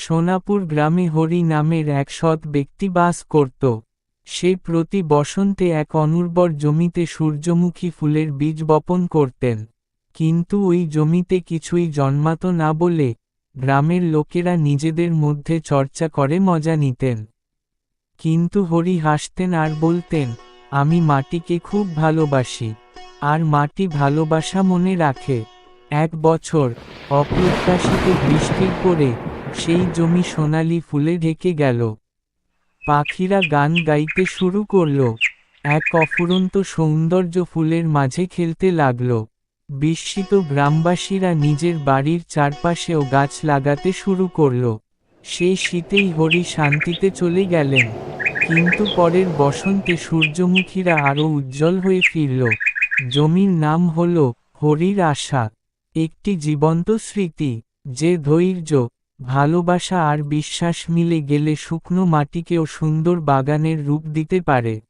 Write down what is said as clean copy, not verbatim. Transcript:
সোনাপুর গ্রামে হরি নামের এক সৎ ব্যক্তি বাস করত। সে প্রতি বসন্তে এক অনুর্বর জমিতে সূর্যমুখী ফুলের বীজ বপন করতেন। কিন্তু ওই জমিতে কিছুই জন্মাত না বলে গ্রামের লোকেরা নিজেদের মধ্যে চর্চা করে মজা নিতেন। কিন্তু হরি হাসতেন আর বলতেন, আমি মাটিকে খুব ভালোবাসি, আর মাটি ভালোবাসা মনে রাখে। এক বছর অপ্রত্যাশিত বৃষ্টির পরে সেই জমি সোনালি ফুলে ঢেকে গেল। পাখিরা গান গাইতে শুরু করল, এক অফুরন্ত সৌন্দর্য ফুলের মাঝে খেলতে লাগল। বিস্মিত গ্রামবাসীরা নিজের বাড়ির চারপাশেও গাছ লাগাতে শুরু করল। সেই শীতেই হরি শান্তিতে চলে গেলেন। কিন্তু পরের বসন্তে সূর্যমুখীরা আরও উজ্জ্বল হয়ে ফিরল। জমির নাম হল হরির আশা, একটি জীবন্ত স্মৃতি, যে ধৈর্য, ভালোবাসা আর বিশ্বাস মিলে গেলে শুকনো মাটিকেও সুন্দর বাগানের রূপ দিতে পারে।